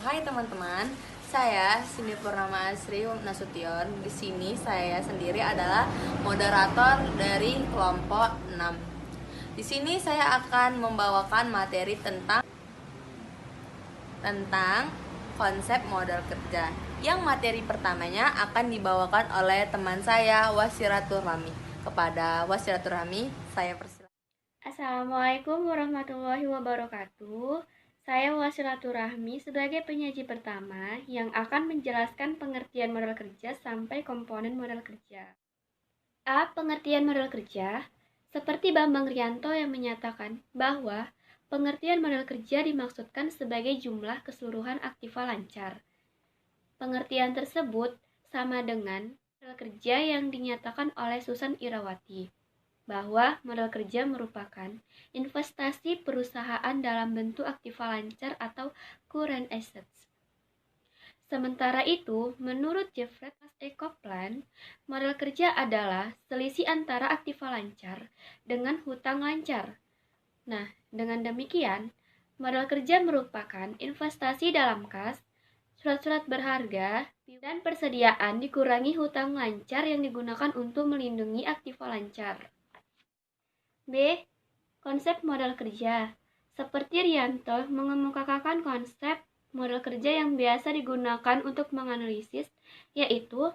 Hai teman-teman, saya Cindy Purnama Asri Nasution. Di sini saya sendiri adalah moderator dari kelompok 6. Di sini saya akan membawakan materi tentang konsep modal kerja. Yang materi pertamanya akan dibawakan oleh teman saya Wasiratur Rahmi. Kepada Wasiratur Rahmi, saya persilakan. Assalamualaikum warahmatullahi wabarakatuh. Saya Wasilatur Rahmi sebagai penyaji pertama yang akan menjelaskan pengertian modal kerja sampai komponen modal kerja. Pengertian modal kerja, seperti Bambang Rianto yang menyatakan bahwa pengertian modal kerja dimaksudkan sebagai jumlah keseluruhan aktiva lancar. Pengertian tersebut sama dengan modal kerja yang dinyatakan oleh Susan Irawati, bahwa modal kerja merupakan investasi perusahaan dalam bentuk aktiva lancar atau current assets. Sementara itu, menurut Jeffrey Copeland, modal kerja adalah selisih antara aktiva lancar dengan hutang lancar. Nah, dengan demikian, modal kerja merupakan investasi dalam kas, surat-surat berharga, dan persediaan dikurangi hutang lancar yang digunakan untuk melindungi aktiva lancar. B. Konsep modal kerja. Seperti Rianto mengemukakan konsep modal kerja yang biasa digunakan untuk menganalisis, yaitu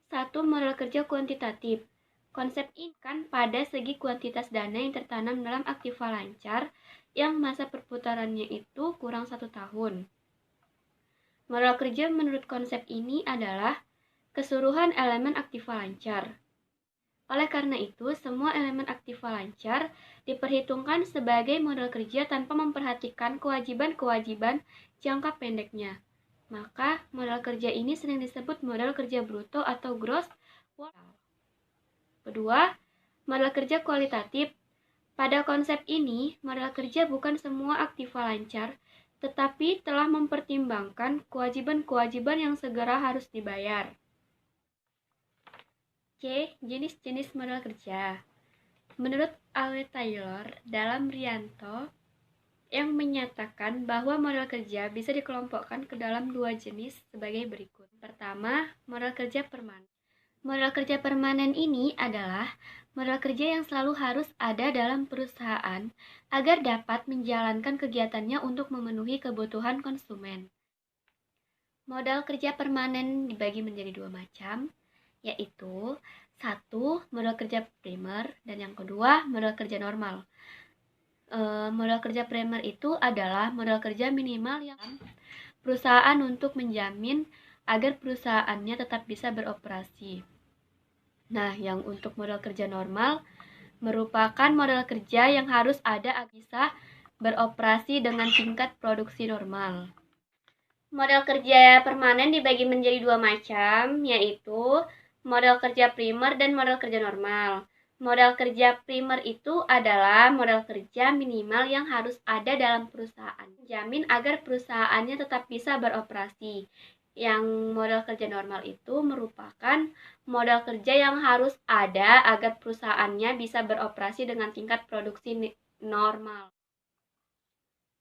1. Modal kerja kuantitatif. Konsep ini kan pada segi kuantitas dana yang tertanam dalam aktiva lancar yang masa perputarannya itu kurang 1 tahun. Modal kerja menurut konsep ini adalah keseluruhan elemen aktiva lancar. Oleh karena itu, semua elemen aktiva lancar diperhitungkan sebagai modal kerja tanpa memperhatikan kewajiban-kewajiban jangka pendeknya. Maka, modal kerja ini sering disebut modal kerja bruto atau gross modal. Kedua, modal kerja kualitatif. Pada konsep ini, modal kerja bukan semua aktiva lancar, tetapi telah mempertimbangkan kewajiban-kewajiban yang segera harus dibayar. C. Jenis-jenis modal kerja. Menurut Ale Taylor dalam Rianto yang menyatakan bahwa modal kerja bisa dikelompokkan ke dalam 2 jenis sebagai berikut. Pertama, modal kerja permanen. Modal kerja permanen ini adalah modal kerja yang selalu harus ada dalam perusahaan agar dapat menjalankan kegiatannya untuk memenuhi kebutuhan konsumen. Modal kerja permanen dibagi menjadi 2 macam, yaitu 1. Modal kerja primer dan yang kedua modal kerja normal. Modal kerja primer itu adalah modal kerja minimal yang perusahaan untuk menjamin agar perusahaannya tetap bisa beroperasi. Nah, yang untuk modal kerja normal merupakan modal kerja yang harus ada agar bisa beroperasi dengan tingkat produksi normal. Modal kerja permanen dibagi menjadi 2 macam, yaitu modal kerja primer dan modal kerja normal. Modal kerja primer itu adalah modal kerja minimal yang harus ada dalam perusahaan, menjamin agar perusahaannya tetap bisa beroperasi. Yang modal kerja normal itu merupakan modal kerja yang harus ada agar perusahaannya bisa beroperasi dengan tingkat produksi normal.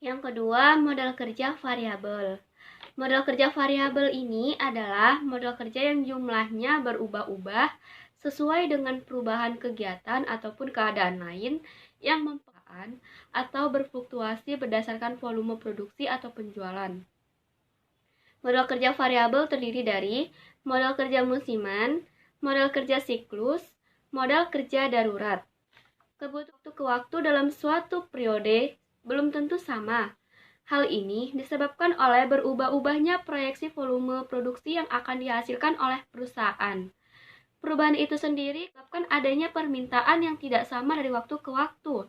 Yang kedua, modal kerja variabel. Modal kerja variabel ini adalah modal kerja yang jumlahnya berubah-ubah sesuai dengan perubahan kegiatan ataupun keadaan lain yang mempengaruhi atau berfluktuasi berdasarkan volume produksi atau penjualan. Modal kerja variabel terdiri dari modal kerja musiman, modal kerja siklus, modal kerja darurat. Kebutuhan ke waktu dalam suatu periode belum tentu sama. Hal ini disebabkan oleh berubah-ubahnya proyeksi volume produksi yang akan dihasilkan oleh perusahaan. Perubahan itu sendiri menyebabkan adanya permintaan yang tidak sama dari waktu ke waktu.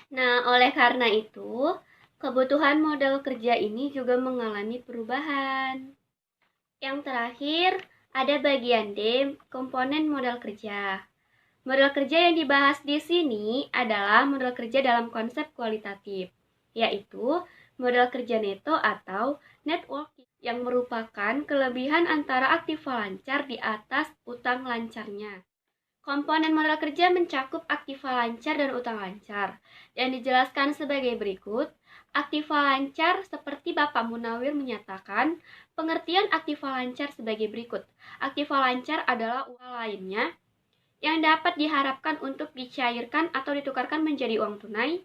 Nah, oleh karena itu, kebutuhan modal kerja ini juga mengalami perubahan. Yang terakhir, ada bagian D, komponen modal kerja. Modal kerja yang dibahas di sini adalah modal kerja dalam konsep kualitatif, yaitu modal kerja neto atau net working yang merupakan kelebihan antara aktiva lancar di atas utang lancarnya. Komponen modal kerja mencakup aktiva lancar dan utang lancar, yang dijelaskan sebagai berikut. Aktiva lancar seperti Bapak Munawir menyatakan, pengertian aktiva lancar sebagai berikut. Aktiva lancar adalah uang lainnya yang dapat diharapkan untuk dicairkan atau ditukarkan menjadi uang tunai,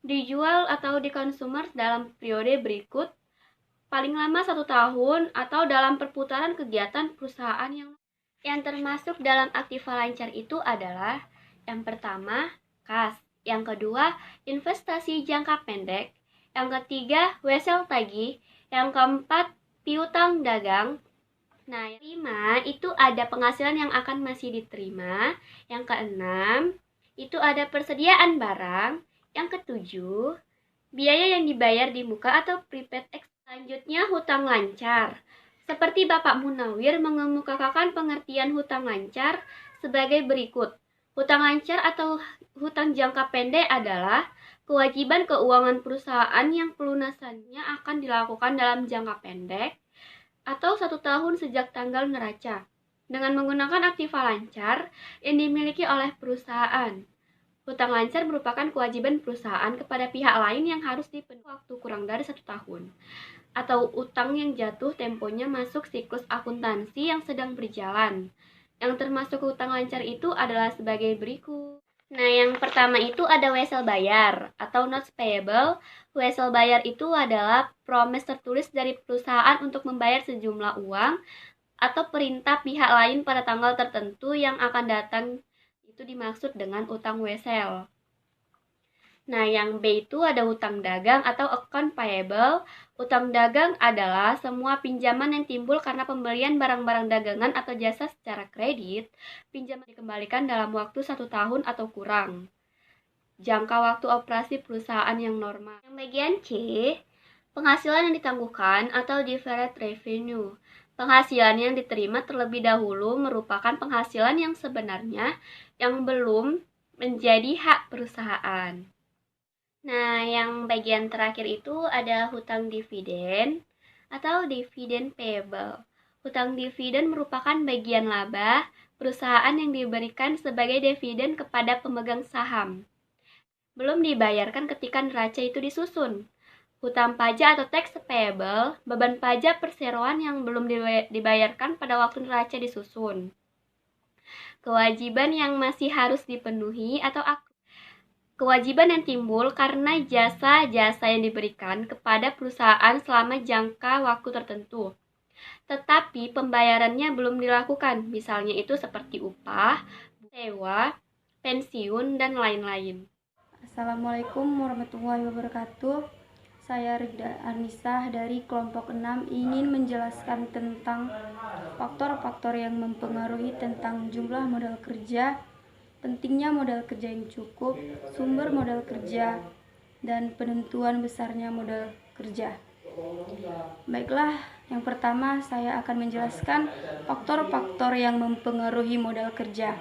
dijual atau dikonsumsi dalam periode berikut, paling lama 1 tahun, atau dalam perputaran kegiatan perusahaan yang termasuk dalam aktiva lancar itu adalah yang pertama, kas, yang kedua, investasi jangka pendek, yang ketiga, wesel tagih, yang keempat, piutang dagang. Nah, yang kelima itu ada penghasilan yang akan masih diterima. Yang keenam itu ada persediaan barang. Yang ketujuh, biaya yang dibayar di muka atau prepaid. Selanjutnya, hutang lancar. Seperti Bapak Munawir mengemukakan pengertian hutang lancar sebagai berikut. Hutang lancar atau hutang jangka pendek adalah kewajiban keuangan perusahaan yang pelunasannya akan dilakukan dalam jangka pendek atau 1 tahun sejak tanggal neraca dengan menggunakan aktiva lancar yang dimiliki oleh perusahaan. Hutang lancar merupakan kewajiban perusahaan kepada pihak lain yang harus dipenuhi waktu kurang dari 1 tahun atau utang yang jatuh temponya masuk siklus akuntansi yang sedang berjalan. Yang termasuk hutang lancar itu adalah sebagai berikut. Nah, yang pertama itu ada wesel bayar atau notes payable. Wesel bayar itu adalah promise tertulis dari perusahaan untuk membayar sejumlah uang atau perintah pihak lain pada tanggal tertentu yang akan datang. Itu dimaksud dengan utang wesel. Nah, yang B itu ada hutang dagang atau account payable. Utang dagang adalah semua pinjaman yang timbul karena pembelian barang-barang dagangan atau jasa secara kredit. Pinjaman dikembalikan dalam waktu 1 tahun atau kurang. Jangka waktu operasi perusahaan yang normal. Yang bagian C, penghasilan yang ditangguhkan atau deferred revenue. Penghasilan yang diterima terlebih dahulu merupakan penghasilan yang sebenarnya yang belum menjadi hak perusahaan. Nah, yang bagian terakhir itu ada hutang dividen atau dividen payable. Hutang dividen merupakan bagian laba perusahaan yang diberikan sebagai dividen kepada pemegang saham. Belum dibayarkan ketika neraca itu disusun. Hutang pajak atau tax payable, beban pajak perseroan yang belum dibayarkan pada waktu neraca disusun. Kewajiban yang masih harus dipenuhi atau kewajiban yang timbul karena jasa-jasa yang diberikan kepada perusahaan selama jangka waktu tertentu, tetapi pembayarannya belum dilakukan, misalnya itu seperti upah, sewa, pensiun, dan lain-lain. Assalamualaikum warahmatullahi wabarakatuh. Saya Rida Anisah dari kelompok 6 ingin menjelaskan tentang faktor-faktor yang mempengaruhi tentang jumlah modal kerja, pentingnya modal kerja yang cukup, sumber modal kerja, dan penentuan besarnya modal kerja. Baiklah, yang pertama saya akan menjelaskan faktor-faktor yang mempengaruhi modal kerja.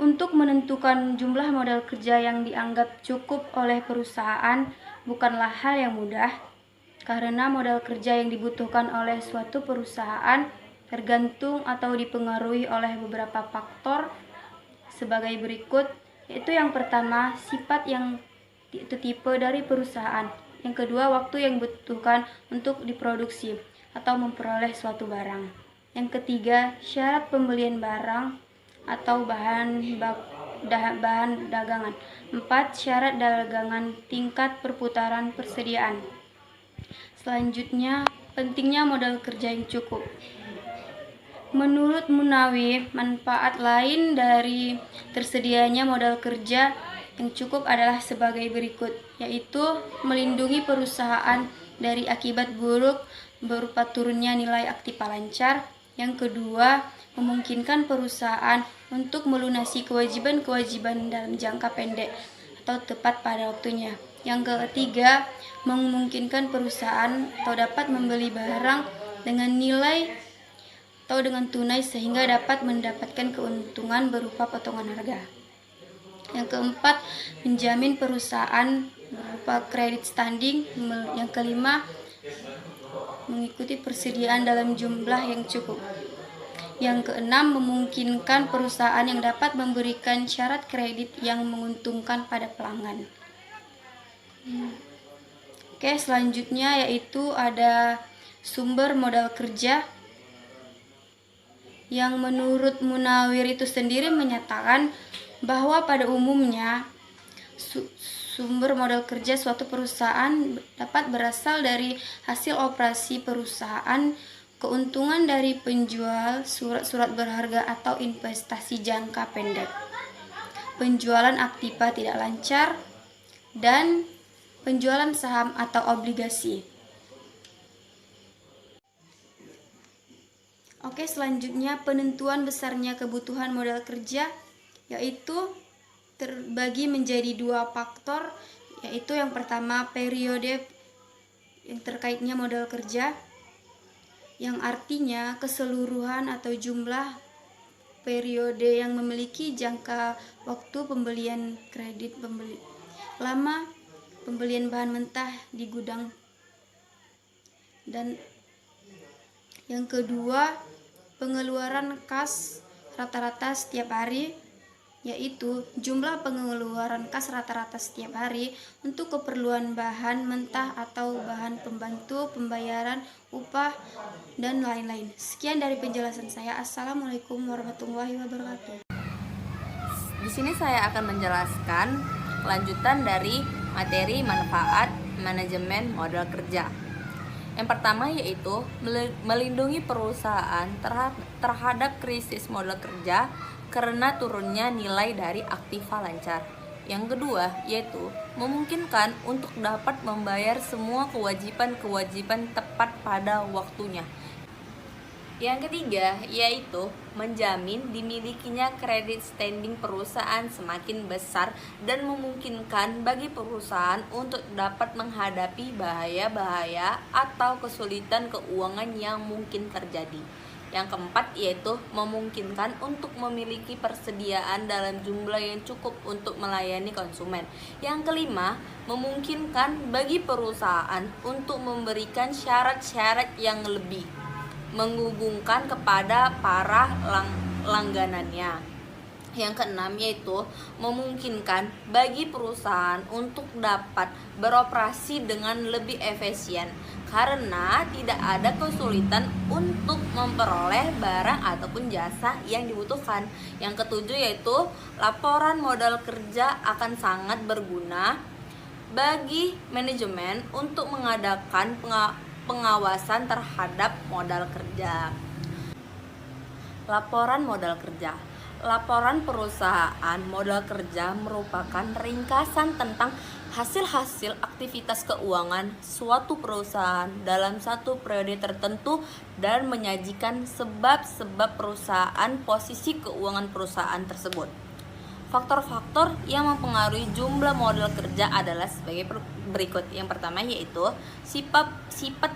Untuk menentukan jumlah modal kerja yang dianggap cukup oleh perusahaan bukanlah hal yang mudah, karena modal kerja yang dibutuhkan oleh suatu perusahaan tergantung atau dipengaruhi oleh beberapa faktor sebagai berikut, yaitu yang pertama, sifat yang tipe dari perusahaan. Yang kedua, waktu yang dibutuhkan untuk diproduksi atau memperoleh suatu barang. Yang ketiga, syarat pembelian barang atau bahan dagangan. 4. Syarat dagangan, tingkat perputaran persediaan. Selanjutnya, pentingnya modal kerja yang cukup. Menurut Munawir, manfaat lain dari tersedianya modal kerja yang cukup adalah sebagai berikut, yaitu melindungi perusahaan dari akibat buruk berupa turunnya nilai aktiva lancar. Yang kedua, memungkinkan perusahaan untuk melunasi kewajiban-kewajiban dalam jangka pendek atau tepat pada waktunya. Yang ketiga, memungkinkan perusahaan atau dapat membeli barang dengan nilai atau dengan tunai sehingga dapat mendapatkan keuntungan berupa potongan harga. Yang keempat, menjamin perusahaan berupa kredit standing. Yang kelima, mengikuti persediaan dalam jumlah yang cukup. Yang keenam, memungkinkan perusahaan yang dapat memberikan syarat kredit yang menguntungkan pada pelanggan. Oke, selanjutnya yaitu ada sumber modal kerja yang menurut Munawir itu sendiri menyatakan bahwa pada umumnya sumber modal kerja suatu perusahaan dapat berasal dari hasil operasi perusahaan, keuntungan dari penjual surat-surat berharga atau investasi jangka pendek, penjualan aktiva tidak lancar, dan penjualan saham atau obligasi. Oke, selanjutnya penentuan besarnya kebutuhan modal kerja yaitu terbagi menjadi 2 faktor, yaitu yang pertama periode yang terkaitnya modal kerja, yang artinya keseluruhan atau jumlah periode yang memiliki jangka waktu pembelian kredit lama, pembelian bahan mentah di gudang, dan yang kedua pengeluaran kas rata-rata setiap hari, yaitu jumlah pengeluaran kas rata-rata setiap hari untuk keperluan bahan mentah atau bahan pembantu, pembayaran upah, dan lain-lain. Sekian dari penjelasan saya. Assalamualaikum warahmatullahi wabarakatuh. Di sini saya akan menjelaskan kelanjutan dari materi manfaat manajemen modal kerja. Yang pertama yaitu melindungi perusahaan terhadap krisis modal kerja karena turunnya nilai dari aktiva lancar. Yang kedua yaitu memungkinkan untuk dapat membayar semua kewajiban-kewajiban tepat pada waktunya. Yang ketiga yaitu menjamin dimilikinya kredit standing perusahaan semakin besar dan memungkinkan bagi perusahaan untuk dapat menghadapi bahaya-bahaya atau kesulitan keuangan yang mungkin terjadi. Yang keempat yaitu memungkinkan untuk memiliki persediaan dalam jumlah yang cukup untuk melayani konsumen. Yang kelima, memungkinkan bagi perusahaan untuk memberikan syarat-syarat yang lebih menghubungkan kepada para langganannya. Yang keenam yaitu memungkinkan bagi perusahaan untuk dapat beroperasi dengan lebih efisien karena tidak ada kesulitan untuk memperoleh barang ataupun jasa yang dibutuhkan. Yang ketujuh yaitu laporan modal kerja akan sangat berguna bagi manajemen untuk mengadakan pengawasan terhadap modal kerja. Laporan modal kerja. Laporan perusahaan modal kerja merupakan ringkasan tentang hasil-hasil aktivitas keuangan suatu perusahaan dalam satu periode tertentu dan menyajikan sebab-sebab perusahaan, posisi keuangan perusahaan tersebut. Faktor-faktor yang mempengaruhi jumlah modal kerja adalah sebagai berikut. Yang pertama yaitu sifat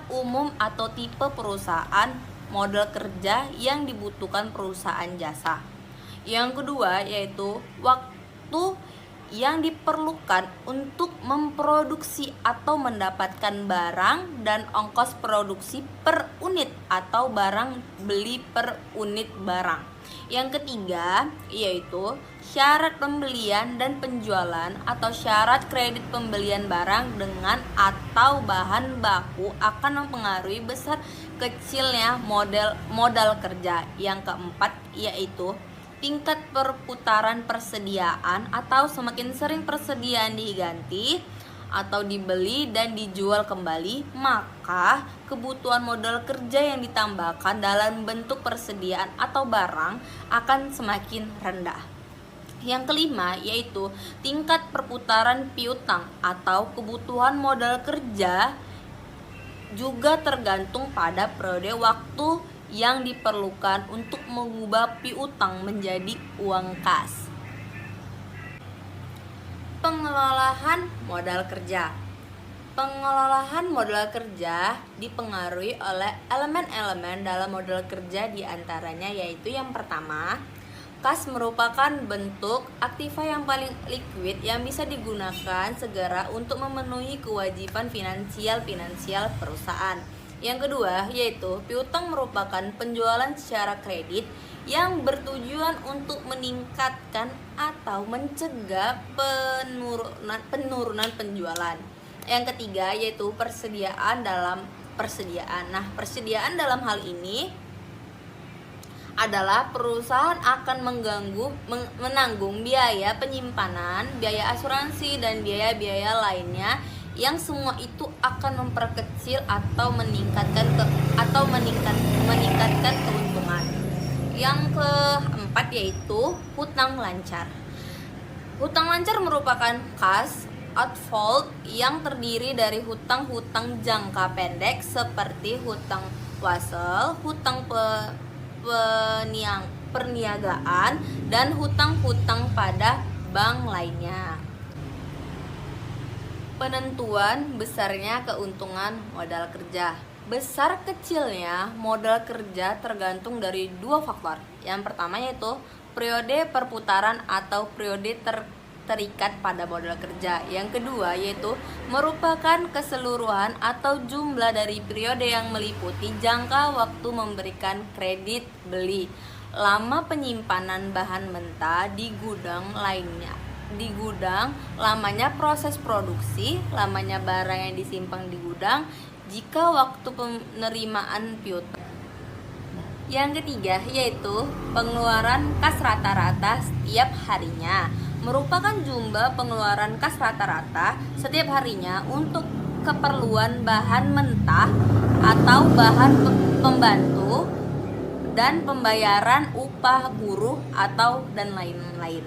umum atau tipe perusahaan modal kerja yang dibutuhkan perusahaan jasa. Yang kedua yaitu waktu yang diperlukan untuk memproduksi atau mendapatkan barang dan ongkos produksi per unit atau barang beli per unit barang. Yang ketiga yaitu syarat pembelian dan penjualan atau syarat kredit pembelian barang dengan atau bahan baku akan mempengaruhi besar kecilnya modal kerja. Yang keempat yaitu tingkat perputaran persediaan atau semakin sering persediaan diganti atau dibeli dan dijual kembali, maka kebutuhan modal kerja yang ditambahkan dalam bentuk persediaan atau barang akan semakin rendah. Yang kelima yaitu tingkat perputaran piutang atau kebutuhan modal kerja juga tergantung pada periode waktu yang diperlukan untuk mengubah piutang menjadi uang kas. Pengelolaan modal kerja. Pengelolaan modal kerja dipengaruhi oleh elemen-elemen dalam modal kerja, diantaranya yaitu yang pertama, kas merupakan bentuk aktiva yang paling liquid yang bisa digunakan segera untuk memenuhi kewajiban finansial perusahaan. Yang kedua, yaitu piutang merupakan penjualan secara kredit yang bertujuan untuk meningkatkan atau mencegah penurunan penjualan. Yang ketiga, yaitu persediaan. Nah, persediaan dalam hal ini adalah perusahaan akan menanggung biaya penyimpanan, biaya asuransi, dan biaya-biaya lainnya yang semua itu akan memperkecil atau meningkatkan keuntungan. Yang keempat yaitu hutang lancar. Hutang lancar merupakan cash outflow yang terdiri dari hutang-hutang jangka pendek seperti hutang wasel, hutang perniagaan, dan hutang-hutang pada bank lainnya. Penentuan besarnya keuntungan modal kerja. Besar kecilnya modal kerja tergantung dari dua faktor. Yang pertama yaitu periode perputaran atau periode terikat pada modal kerja. Yang kedua yaitu merupakan keseluruhan atau jumlah dari periode yang meliputi jangka waktu memberikan kredit beli, lama penyimpanan bahan mentah di gudang lainnya. Di gudang, lamanya proses produksi, lamanya barang yang disimpan di gudang, jika waktu penerimaan piutang. Yang ketiga yaitu pengeluaran kas rata-rata setiap harinya, merupakan jumlah pengeluaran kas rata-rata setiap harinya untuk keperluan bahan mentah atau bahan pembantu dan pembayaran upah buruh atau dan lain-lain.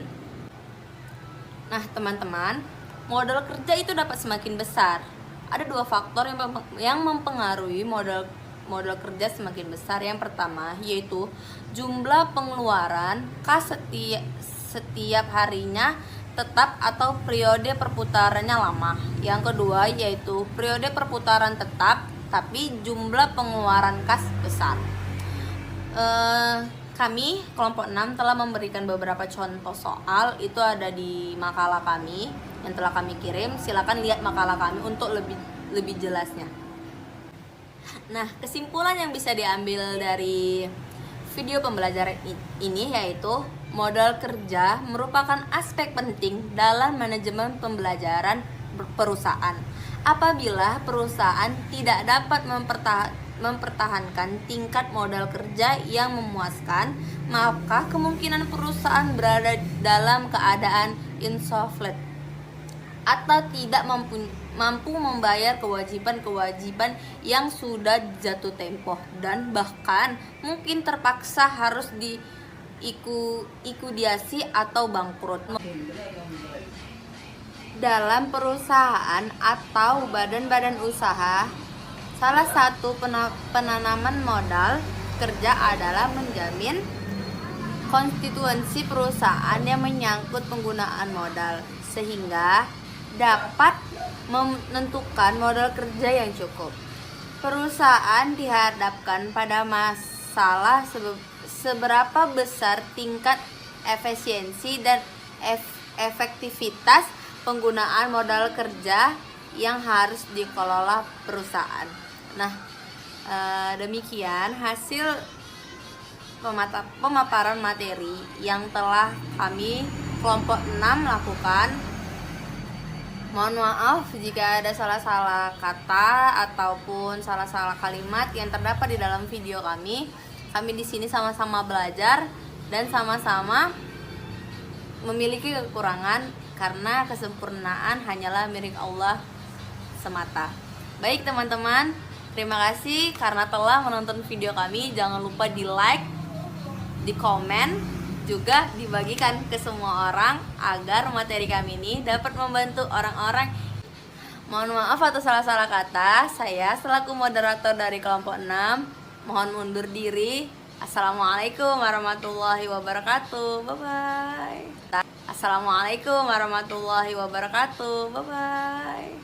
Nah, teman-teman, modal kerja itu dapat semakin besar. Ada dua faktor yang mempengaruhi modal kerja semakin besar. Yang pertama yaitu jumlah pengeluaran kas setiap harinya tetap atau periode perputarannya lama. Yang kedua yaitu periode perputaran tetap tapi jumlah pengeluaran kas besar. Kami kelompok 6 telah memberikan beberapa contoh soal, itu ada di makalah kami yang telah kami kirim. Silakan lihat makalah kami untuk lebih jelasnya. Nah, kesimpulan yang bisa diambil dari video pembelajaran ini yaitu modal kerja merupakan aspek penting dalam manajemen pembelajaran perusahaan. Apabila perusahaan tidak dapat mempertahankan tingkat modal kerja yang memuaskan, maka kemungkinan perusahaan berada dalam keadaan insolvent atau tidak mampu membayar kewajiban-kewajiban yang sudah jatuh tempo, dan bahkan mungkin terpaksa harus likuidasi atau bangkrut. Dalam perusahaan atau badan-badan usaha, salah satu penanaman modal kerja adalah menjamin konstituensi perusahaan yang menyangkut penggunaan modal, sehingga dapat menentukan modal kerja yang cukup. Perusahaan dihadapkan pada masalah seberapa besar tingkat efisiensi dan efektivitas penggunaan modal kerja yang harus dikelola perusahaan. Nah, demikian hasil pemaparan materi yang telah kami kelompok 6 lakukan. Mohon maaf jika ada salah-salah kata ataupun salah-salah kalimat yang terdapat di dalam video kami. Kami di sini sama-sama belajar dan sama-sama memiliki kekurangan, karena kesempurnaan hanyalah milik Allah semata. Baik teman-teman, terima kasih karena telah menonton video kami. Jangan lupa di like, di komen, juga dibagikan ke semua orang agar materi kami ini dapat membantu orang-orang. Mohon maaf atas salah-salah kata. Saya selaku moderator dari kelompok 6 mohon mundur diri. Assalamualaikum warahmatullahi wabarakatuh. Bye-bye. Assalamualaikum warahmatullahi wabarakatuh. Bye-bye.